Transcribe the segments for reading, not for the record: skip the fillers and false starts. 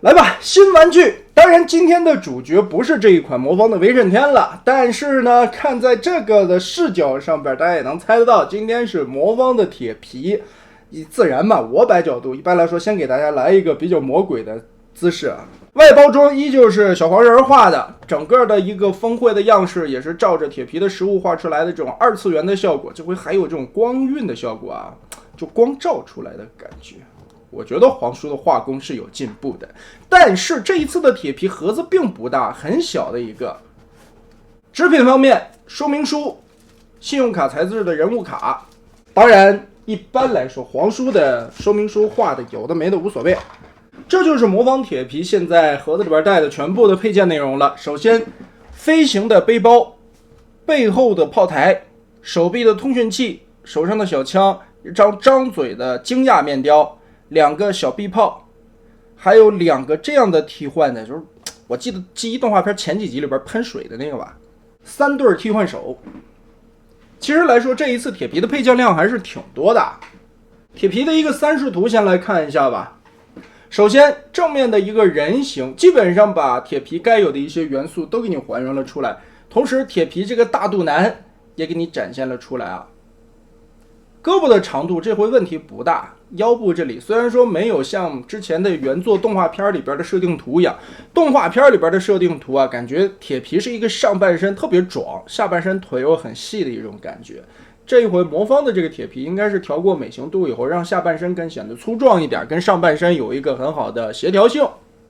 来吧，新玩具。当然，今天的主角不是这一款魔方的威震天了，但是呢，看在这个的视角上边，大家也能猜得到，今天是魔方的铁皮。自然嘛，我摆角度，一般来说，先给大家来一个比较魔鬼的姿势啊。外包装依旧是小黄人画的，整个的一个峰会的样式也是照着铁皮的实物画出来的这种二次元的效果，这回还有这种光晕的效果啊，就光照出来的感觉。我觉得黄叔的画工是有进步的，但是这一次的铁皮盒子并不大，很小的一个。纸品方面，说明书、信用卡材质的人物卡，当然一般来说黄叔的说明书画的有的没的无所谓。这就是魔方铁皮现在盒子里边带的全部的配件内容了。首先，飞行的背包、背后的炮台、手臂的通讯器、手上的小枪、一张张嘴的惊讶面雕、两个小臂炮，还有两个这样的替换的，就是我记得记忆动画片前几集里边喷水的那个吧。3对替换手。其实来说，这一次铁皮的配件量还是挺多的。铁皮的一个3视图先来看一下吧。首先，正面的一个人形，基本上把铁皮该有的一些元素都给你还原了出来。同时，铁皮这个大肚腩也给你展现了出来啊。胳膊的长度这回问题不大，腰部这里虽然说没有像之前的原作动画片里边的设定图一样，动画片里边的设定图啊，感觉铁皮是一个上半身特别壮，下半身腿又很细的一种感觉。这一回魔方的这个铁皮应该是调过美型度以后，让下半身更显得粗壮一点，跟上半身有一个很好的协调性。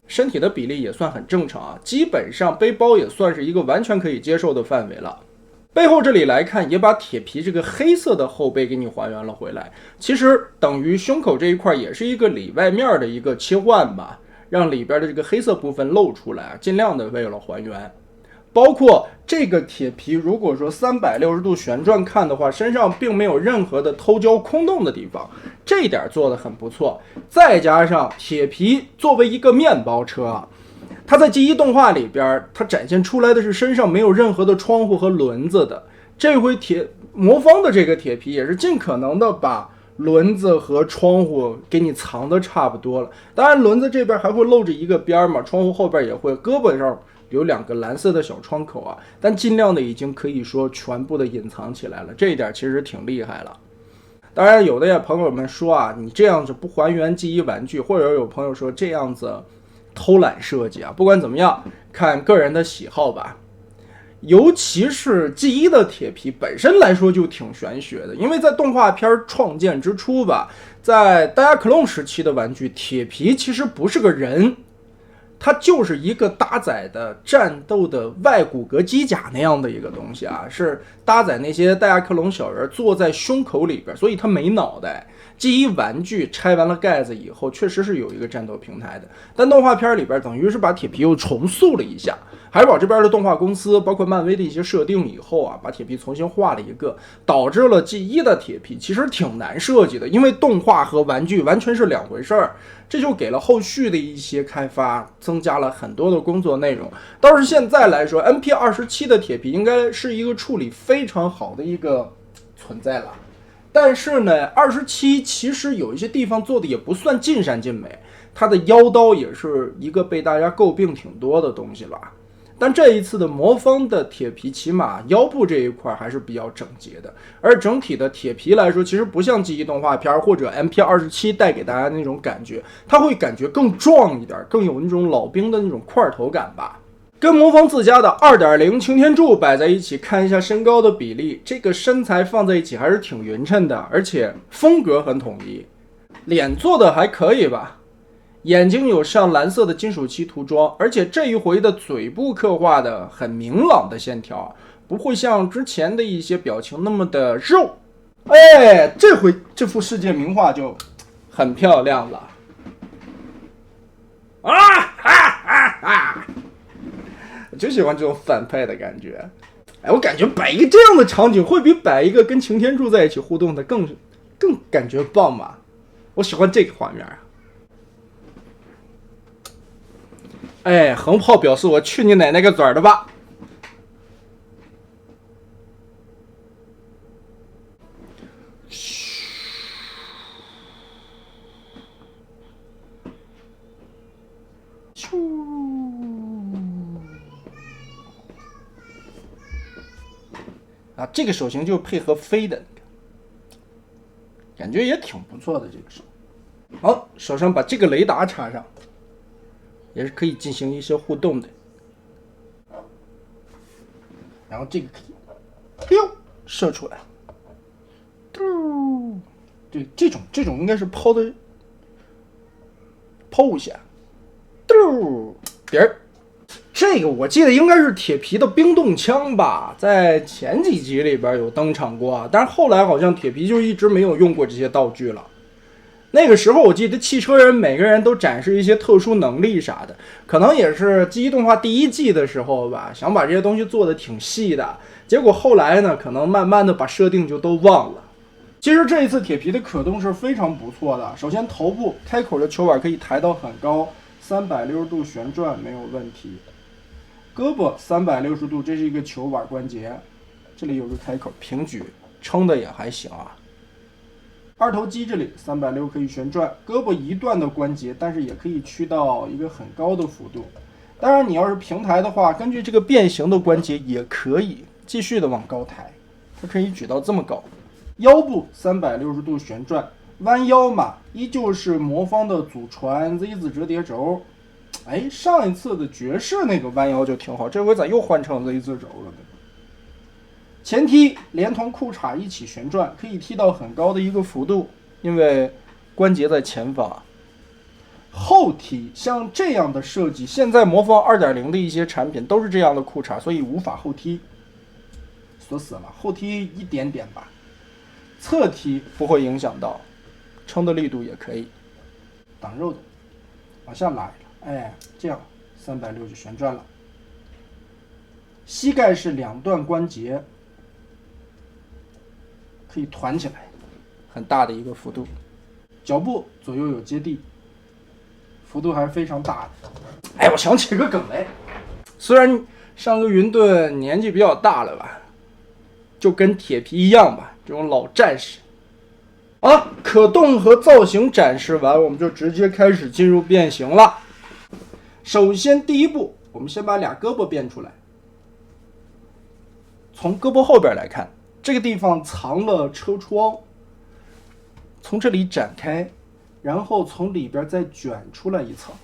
身体的比例也算很正常啊，基本上背包也算是一个完全可以接受的范围了。背后这里来看，也把铁皮这个黑色的后背给你还原了回来。其实等于胸口这一块也是一个里外面的一个切换吧，让里边的这个黑色部分露出来，尽量的为了还原。包括这个铁皮，如果说360度旋转看的话，身上并没有任何的偷胶空洞的地方，这一点做得很不错。再加上铁皮作为一个面包车，它在记忆动画里边，它展现出来的是身上没有任何的窗户和轮子的。这回魔方的这个铁皮也是尽可能的把轮子和窗户给你藏的差不多了。当然轮子这边还会露着一个边嘛，窗户后边也会，胳膊上有2个蓝色的小窗口啊，但尽量的已经可以说全部的隐藏起来了，这一点其实挺厉害了。当然有的朋友们说啊，你这样子不还原记忆玩具，或者有朋友说这样子偷懒设计啊，不管怎么样，看个人的喜好吧。尤其是记忆的铁皮本身来说就挺玄学的，因为在动画片创建之初吧，在大家克隆时期的玩具，铁皮其实不是个人，它就是一个搭载的战斗的外骨骼机甲那样的一个东西啊，是搭载那些戴亚克隆小人坐在胸口里边，所以它没脑袋。记忆玩具拆完了盖子以后，确实是有一个战斗平台的，但动画片里边等于是把铁皮又重塑了一下。海宝这边的动画公司，包括漫威的一些设定以后啊，把铁皮重新画了一个，导致了记忆的铁皮其实挺难设计的，因为动画和玩具完全是两回事儿。这就给了后续的一些开发增加了很多的工作内容。倒是现在来说 MP27 的铁皮应该是一个处理非常好的一个存在了。但是呢，27其实有一些地方做的也不算尽善尽美，它的腰刀也是一个被大家诟病挺多的东西了。但这一次的魔方的铁皮起码腰部这一块还是比较整洁的，而整体的铁皮来说，其实不像记忆动画片或者 MP27 带给大家那种感觉，它会感觉更壮一点，更有那种老兵的那种块头感吧。跟魔方自家的 2.0 擎天柱摆在一起，看一下身高的比例，这个身材放在一起还是挺匀称的，而且风格很统一。脸做的还可以吧，眼睛有上蓝色的金属漆涂装，而且这一回的嘴部刻画的很明朗的线条，不会像之前的一些表情那么的肉。哎，这回这幅世界名画就很漂亮了。啊哈哈哈！我就喜欢这种反派的感觉。哎，我感觉摆一个这样的场景，会比摆一个跟擎天柱在一起互动的更感觉棒嘛。我喜欢这个画面啊。哎，横炮表示我去你奶奶个嘴儿的吧！啊，这个手型就配合飞的，感觉也挺不错的这个手。好，手上把这个雷达插上，也是可以进行一些互动的。然后这个可以，溜射出来，嘟，对，这种应该是抛物线，嘟，点儿。这个我记得应该是铁皮的冰冻枪吧，在前几集里边有登场过啊，但是后来好像铁皮就一直没有用过这些道具了。那个时候我记得汽车人每个人都展示一些特殊能力啥的，可能也是记忆动画第1季的时候吧，想把这些东西做的挺细的，结果后来呢，可能慢慢的把设定就都忘了。其实这一次铁皮的可动是非常不错的，首先头部开口的球板可以抬到很高，360度旋转没有问题。胳膊360度，这是一个球板关节，这里有个开口，平举撑的也还行啊。二头肌这里360可以旋转，胳膊一段的关节，但是也可以屈到一个很高的幅度。当然你要是平抬的话，根据这个变形的关节也可以继续的往高抬，它可以举到这么高。腰部360度旋转，弯腰嘛，依旧是魔方的祖传 Z 字折叠轴。哎，上一次的爵士那个弯腰就挺好，这回咋又换成 Z 字轴了呢？前踢连同裤衩一起旋转，可以踢到很高的一个幅度，因为关节在前方。后踢像这样的设计，现在魔方 2.0 的一些产品都是这样的裤衩，所以无法后踢，锁死了。后踢一点点吧，侧踢不会影响到，撑的力度也可以。挡肉的，往下拉一拉。哎，这样360旋转了。膝盖是2段关节，可以团起来，很大的一个幅度。脚部左右有接地，幅度还是非常大的。哎，我想起个梗来，虽然上个云顿年纪比较大了吧，就跟铁皮一样吧，这种老战士。啊，可动和造型展示完，我们就直接开始进入变形了。首先第一步，我们先把俩胳膊变出来。从胳膊后边来看，这个地方藏了车窗，从这里展开，然后从里边再卷出来一层，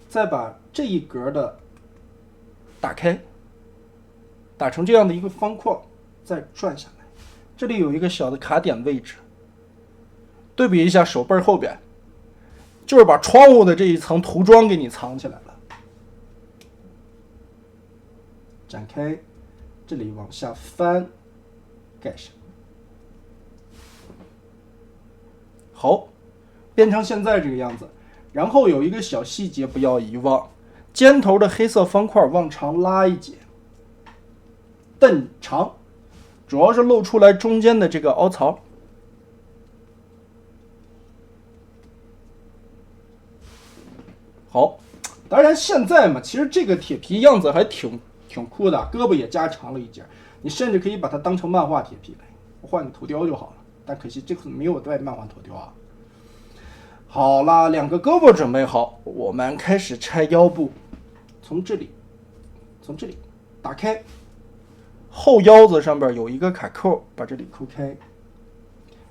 再把这一格的打开，打成这样的一个方框，再转下来。这里有一个小的卡点位置，对比一下手背后边，就是把窗户的这一层涂装给你藏起来了。展开，这里往下翻，盖上。好，变成现在这个样子。然后有一个小细节不要遗忘，尖头的黑色方块往长拉一截，蹬长，主要是露出来中间的这个凹槽。好，当然现在嘛，其实这个铁皮样子还挺酷的，胳膊也加长了一截，你甚至可以把它当成漫画铁皮来，我换个头雕就好了。但可惜这次没有带漫画头雕啊。好啦，两个胳膊准备好，我们开始拆腰部。从这里打开，后腰子上边有一个卡扣，把这里扣开，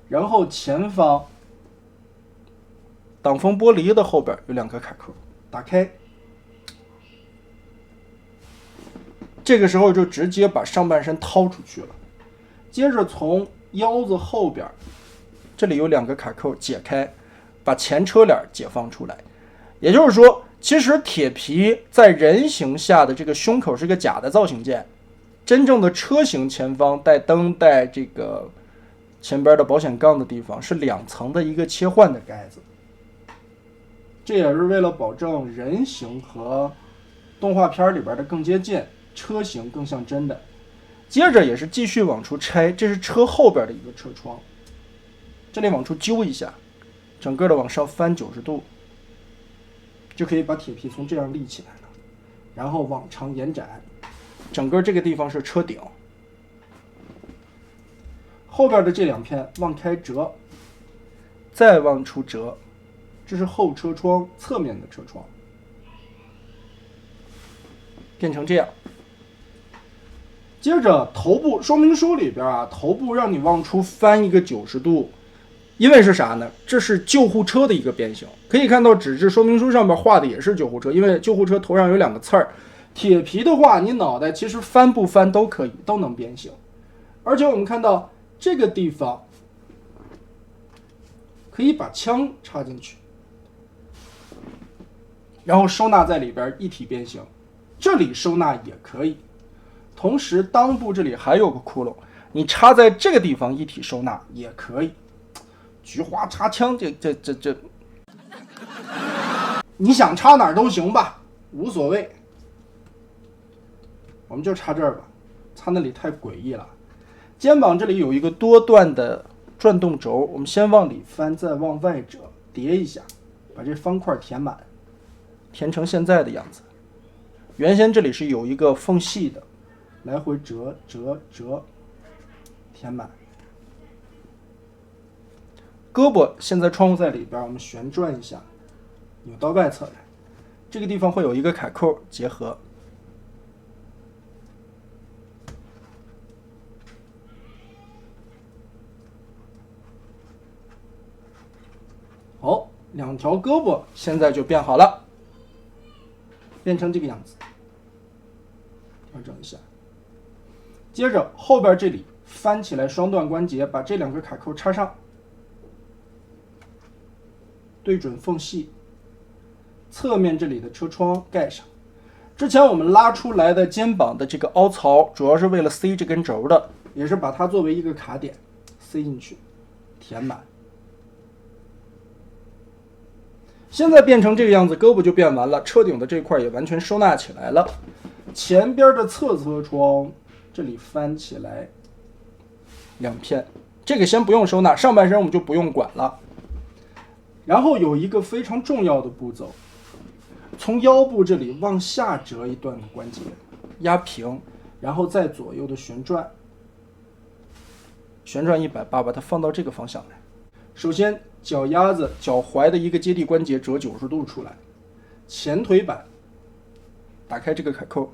然后前方挡风玻璃的后边有2个卡扣，打开。这个时候就直接把上半身掏出去了，接着从腰子后边，这里有2个卡扣解开，把前车脸解放出来。也就是说，其实铁皮在人形下的这个胸口是个假的造型件，真正的车型前方带灯带这个前边的保险杠的地方是2层的一个切换的盖子。这也是为了保证人形和动画片里边的更接近，车型更像真的。接着也是继续往出拆，这是车后边的一个车窗，这里往出揪一下，整个的往上翻90度，就可以把铁皮从这样立起来了，然后往长延展，整个这个地方是车顶，后边的这2片往开折，再往出折，这是后车窗，侧面的车窗，变成这样。接着头部说明书里边啊，头部让你往出翻一个90度，因为是啥呢？这是救护车的一个变形。可以看到纸质说明书上面画的也是救护车，因为救护车头上有2个刺儿。铁皮的话，你脑袋其实翻不翻都可以，都能变形。而且我们看到这个地方可以把枪插进去，然后收纳在里边一体变形。这里收纳也可以，同时裆部这里还有个窟窿，你插在这个地方一体收纳也可以。菊花插枪，这，你想插哪儿都行吧，无所谓。我们就插这儿吧，插那里太诡异了。肩膀这里有一个多段的转动轴，我们先往里翻，再往外折，叠一下，把这方块填满，填成现在的样子。原先这里是有一个缝隙的，来回折，填满。胳膊现在窗户在里边，我们旋转一下，扭到外侧来，这个地方会有一个卡扣结合。好，2条胳膊现在就变好了，变成这个样子。调整一下，接着后边这里翻起来双段关节，把这2个卡扣插上，对准缝隙，侧面这里的车窗盖上。之前我们拉出来的肩膀的这个凹槽，主要是为了塞这根轴的，也是把它作为一个卡点塞进去，填满。现在变成这个样子，胳膊就变完了，车顶的这块也完全收纳起来了。前边的侧车窗这里翻起来2片，这个先不用收纳，上半身我们就不用管了。然后有一个非常重要的步骤，从腰部这里往下折一段的关节，压平，然后再左右的旋转180，把它放到这个方向来。首先脚丫子、脚踝的一个接地关节折90度出来，前腿板打开这个卡扣，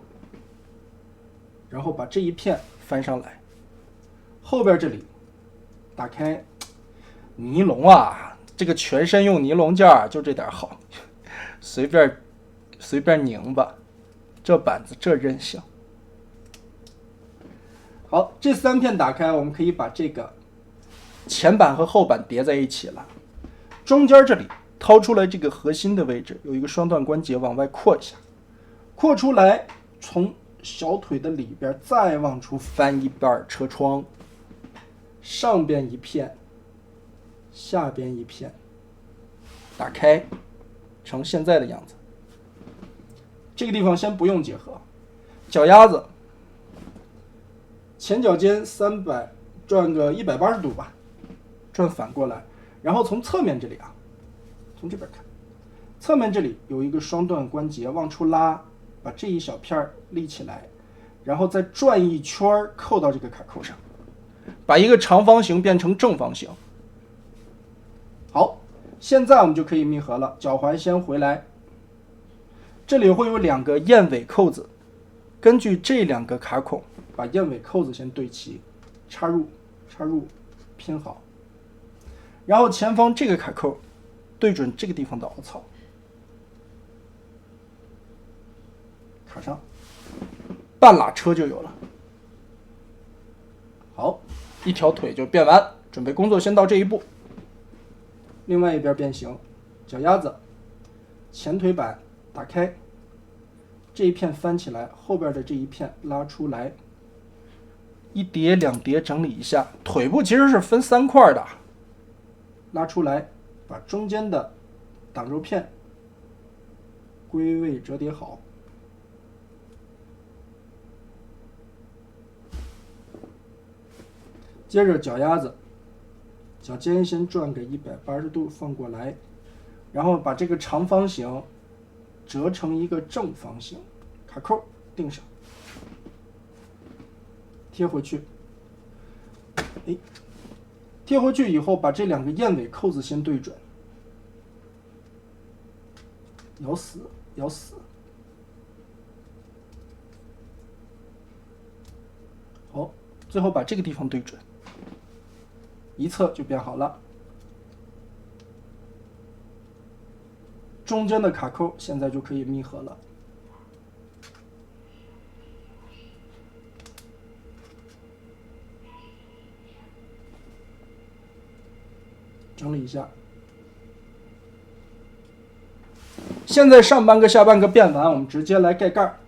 然后把这一片翻上来，后边这里打开尼龙啊，这个全身用尼龙件就这点好，随便拧吧，这板子这韧性。好，这3片打开，我们可以把这个前板和后板叠在一起了。中间这里掏出来这个核心的位置有一个双段关节，往外扩一下，扩出来，从小腿的里边再往出翻一半车窗，上边一片，下边一片，打开成现在的样子。这个地方先不用结合，脚丫子前脚尖300转个180度吧，转反过来，然后从侧面这里啊，从这边看，侧面这里有一个双段关节，往出拉，把这一小片立起来，然后再转一圈扣到这个卡扣上，把一个长方形变成正方形。好，现在我们就可以密合了。脚踝先回来，这里会有2个燕尾扣子，根据这2个卡孔，把燕尾扣子先对齐，插入，拼好。然后前方这个卡扣对准这个地方的凹槽，卡上，半拉车就有了。好，一条腿就变完，准备工作先到这一步。另外一边变形，脚丫子，前腿板打开，这一片翻起来，后边的这一片拉出来，1叠2叠整理一下。腿部其实是分3块的，拉出来，把中间的挡轴片归位折叠好。接着脚丫子，脚尖先转个180度放过来，然后把这个长方形折成一个正方形，卡扣定上，贴回去。贴回去以后，把这2个燕尾扣子先对准，咬死，最后把这个地方对准，一侧就变好了。中间的卡扣现在就可以密合了。整理一下。现在上半个下半个变完，我们直接来盖盖儿。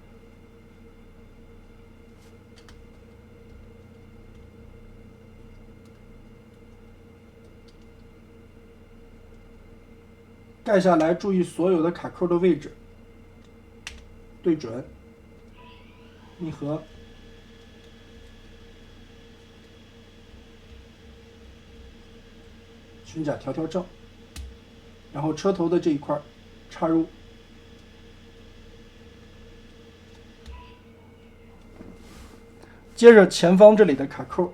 盖下来，注意所有的卡扣的位置，对准，密合。胸甲调正，然后车头的这一块插入，接着前方这里的卡扣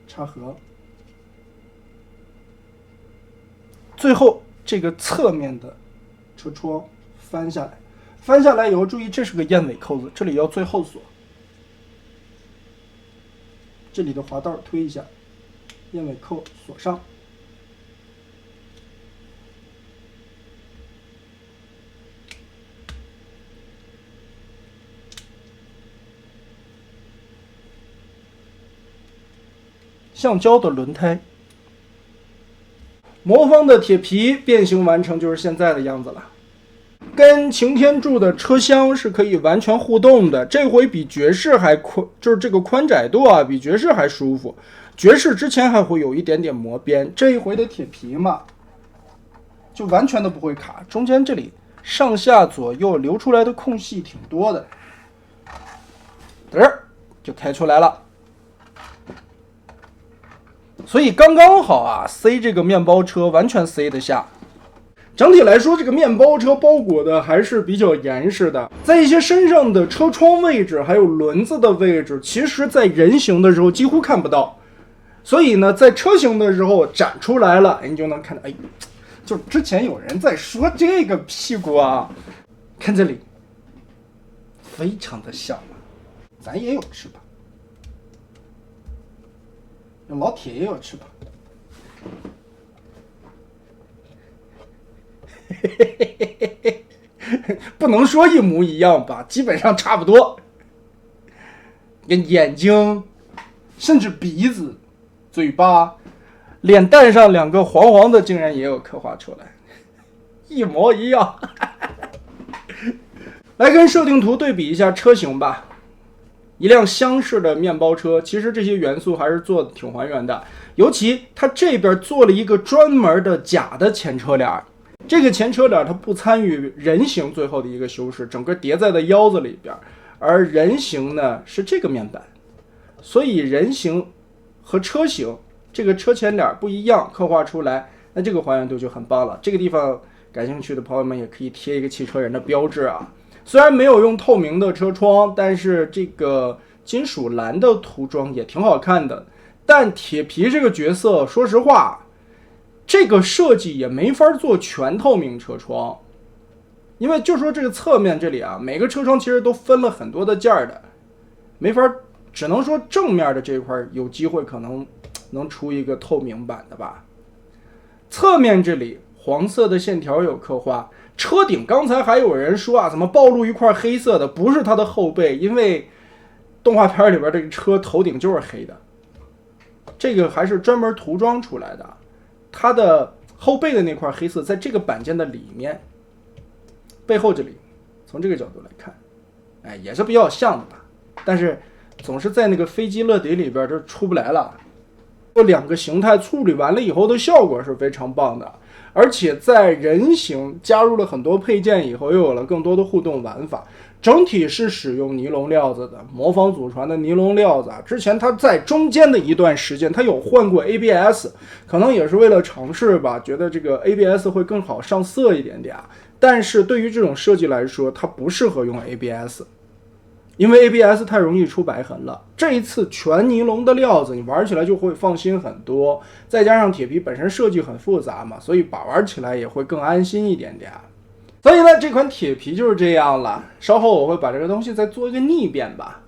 插合，最后这个侧面的车窗翻下来，翻下来以后注意这是个燕尾扣子，这里要最后锁，这里的滑道推一下，燕尾扣锁上。橡胶的轮胎，魔方的铁皮变形完成就是现在的样子了。跟擎天柱的车厢是可以完全互动的，这回比爵士还宽，就是这个宽窄度啊，比爵士还舒服。爵士之前还会有一点点磨边，这一回的铁皮嘛，就完全都不会卡。中间这里上下左右留出来的空隙挺多的，就开出来了。所以刚刚好啊，塞这个面包车完全塞得下。整体来说，这个面包车包裹的还是比较严实的，在一些身上的车窗位置还有轮子的位置，其实在人行的时候几乎看不到，所以呢，在车型的时候展出来了，你就能看到，哎，就之前有人在说这个屁股啊，看这里，非常的像，咱也有翅膀。老铁也有翅膀，不能说一模一样吧，基本上差不多。跟眼睛，甚至鼻子、嘴巴、脸蛋上两个黄黄的，竟然也有刻画出来，一模一样。来跟设定图对比一下车型吧。一辆厢式的面包车，其实这些元素还是做的挺还原的，尤其它这边做了一个专门的假的前车帘，这个前车帘它不参与人形最后的一个修饰，整个叠在的腰子里边，而人形呢是这个面板，所以人形和车型这个车前帘不一样，刻画出来，那这个还原度就很棒了。这个地方感兴趣的朋友们也可以贴一个汽车人的标志啊。虽然没有用透明的车窗，但是这个金属蓝的涂装也挺好看的。但铁皮这个角色，说实话，这个设计也没法做全透明车窗，因为就说这个侧面这里啊，每个车窗其实都分了很多的件的，没法，只能说正面的这一块有机会可能能出一个透明版的吧。侧面这里黄色的线条有刻画。车顶刚才还有人说啊，怎么暴露一块黑色的？不是它的后背，因为动画片里边这个车头顶就是黑的，这个还是专门涂装出来的。它的后背的那块黑色在这个板件的里面，背后这里，从这个角度来看，哎，也是比较像的吧。但是总是在那个飞机乐迪里边就出不来了。这两个形态处理完了以后的效果是非常棒的。而且在人形加入了很多配件以后，又有了更多的互动玩法。整体是使用尼龙料子的，魔方祖传的尼龙料子啊。之前它在中间的一段时间，它有换过 ABS， 可能也是为了尝试吧，觉得这个 ABS 会更好上色一点点。但是对于这种设计来说，它不适合用 ABS。因为 ABS 太容易出白痕了，这一次全尼龙的料子，你玩起来就会放心很多。再加上铁皮本身设计很复杂嘛，所以把玩起来也会更安心一点点。所以呢，这款铁皮就是这样了。稍后我会把这个东西再做一个逆变吧。